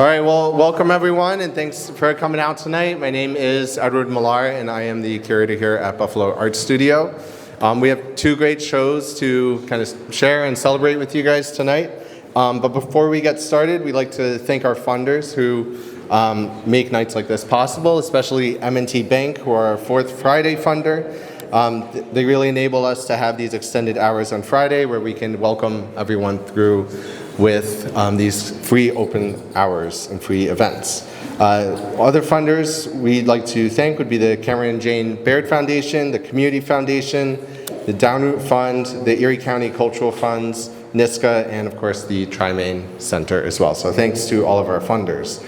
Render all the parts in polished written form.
All right, well, welcome everyone, and thanks for coming out tonight. My name is Edward Millar, and I am the curator here at Buffalo Art Studio. We have two great shows to kind of share and celebrate with you guys tonight. But before we get started, we'd like to thank our funders who make nights like this possible, especially M&T Bank, who are our Fourth Friday funder. They really enable us to have these extended hours on Friday where we can welcome everyone through with these free open hours and free events. Other funders we'd like to thank would be the Cameron Jane Baird Foundation, the Community Foundation, the Downroot Fund, the Erie County Cultural Funds, NISCA, and of course the Tri-Main Center as well. So thanks to all of our funders.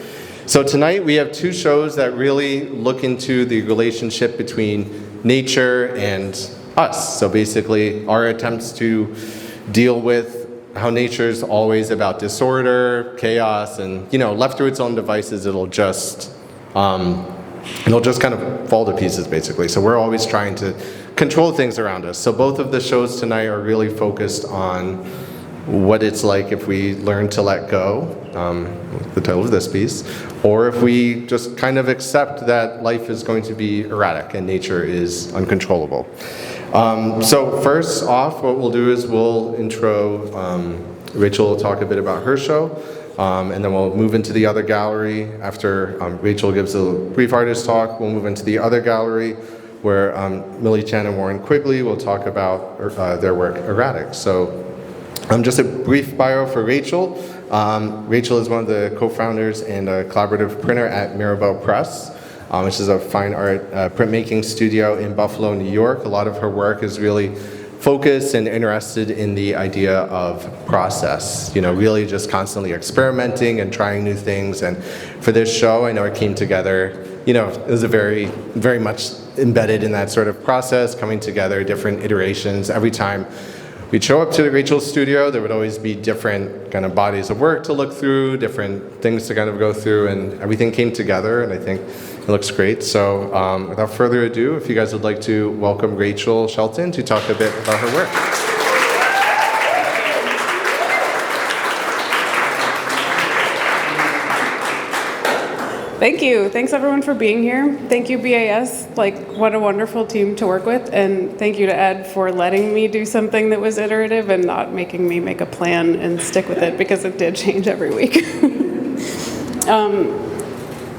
So tonight we have two shows that really look into the relationship between nature and us. So basically our attempts to deal with how nature is always about disorder, chaos, and left to its own devices, it'll just kind of fall to pieces basically. So we're always trying to control things around us. So both of the shows tonight are really focused on what it's like if we learn to let go, the title of this piece, or if we just kind of accept that life is going to be erratic and nature is uncontrollable. So first off, what we'll do is we'll intro, Rachel will talk a bit about her show, and then we'll move into the other gallery. After Rachel gives a brief artist talk, we'll move into the other gallery where Millie Chan and Warren Quigley will talk about their work, Erratic. So just a brief bio for Rachel. Rachel is one of the co-founders and a collaborative printer at Mirabelle Press, which is a fine art printmaking studio in Buffalo, New York. A lot of her work is really focused and interested in the idea of process, really just constantly experimenting and trying new things. And for this show, I know it came together, it was a very, very much embedded in that sort of process, coming together, different iterations. Every time we'd show up to Rachel's studio, there would always be different kind of bodies of work to look through, different things to kind of go through, and everything came together, and I think it looks great. So without further ado, if you guys would like to welcome Rachel Shelton to talk a bit about her work. Thank you. Thanks everyone for being here. Thank you BAS, what a wonderful team to work with, and thank you to Ed for letting me do something that was iterative and not making me make a plan and stick with it, because it did change every week.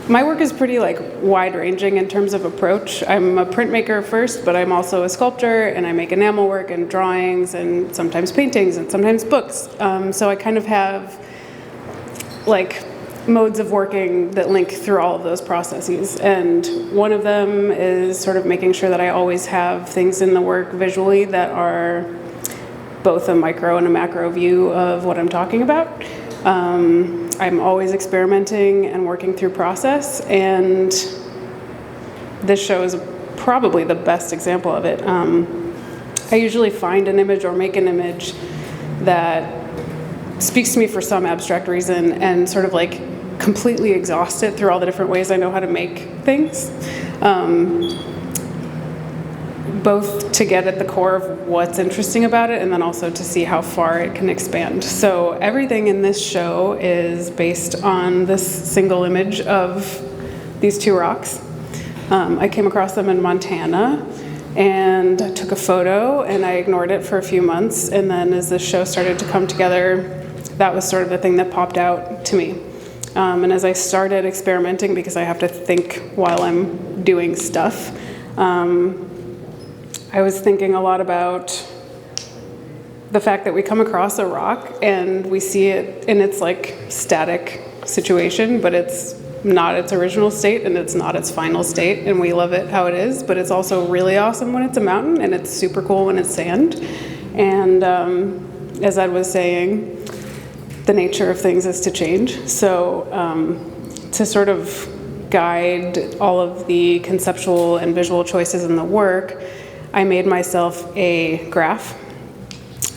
My work is pretty wide-ranging in terms of approach. I'm a printmaker first, but I'm also a sculptor, and I make enamel work and drawings and sometimes paintings and sometimes books. So I kind of have modes of working that link through all of those processes. And one of them is sort of making sure that I always have things in the work visually that are both a micro and a macro view of what I'm talking about. I'm always experimenting and working through process, and this show is probably the best example of it. I usually find an image or make an image that speaks to me for some abstract reason and sort of completely exhaust it through all the different ways I know how to make things. Both to get at the core of what's interesting about it and then also to see how far it can expand. So everything in this show is based on this single image of these two rocks. I came across them in Montana and I took a photo and I ignored it for a few months, and then as this show started to come together, that was sort of the thing that popped out to me. And as I started experimenting, because I have to think while I'm doing stuff, I was thinking a lot about the fact that we come across a rock and we see it in its static situation, but it's not its original state and it's not its final state, and we love it how it is, but it's also really awesome when it's a mountain, and it's super cool when it's sand. And as Ed was saying, the nature of things is to change. So to sort of guide all of the conceptual and visual choices in the work, I made myself a graph.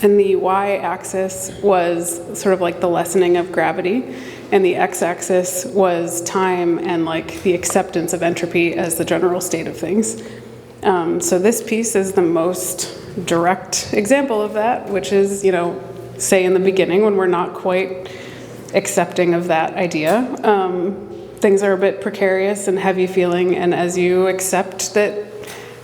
And the y-axis was sort of the lessening of gravity, and the x-axis was time and the acceptance of entropy as the general state of things. So this piece is the most direct example of that, which is, say in the beginning when we're not quite accepting of that idea. Things are a bit precarious and heavy feeling, and as you accept that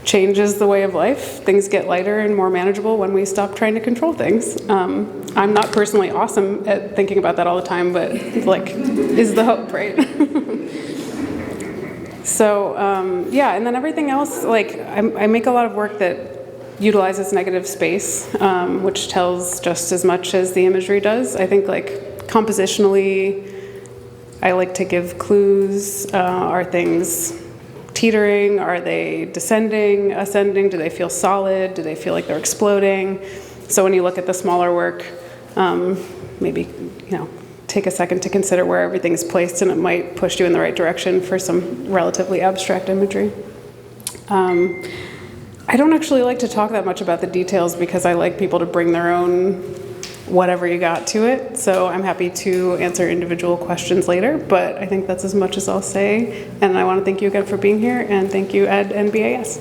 change is the way of life, things get lighter and more manageable when we stop trying to control things. I'm not personally awesome at thinking about that all the time, but like, is the hope, right? So yeah, and then everything else, like I make a lot of work that utilizes negative space, which tells just as much as the imagery does. I think like compositionally, I like to give clues. Are things teetering? Are they descending, ascending? Do they feel solid? Do they feel like they're exploding? So when you look at the smaller work, maybe, take a second to consider where everything's placed, and it might push you in the right direction for some relatively abstract imagery. I don't actually like to talk that much about the details because I like people to bring their own whatever you got to it. So I'm happy to answer individual questions later, but I think that's as much as I'll say. And I want to thank you again for being here, and thank you, Ed and BAS.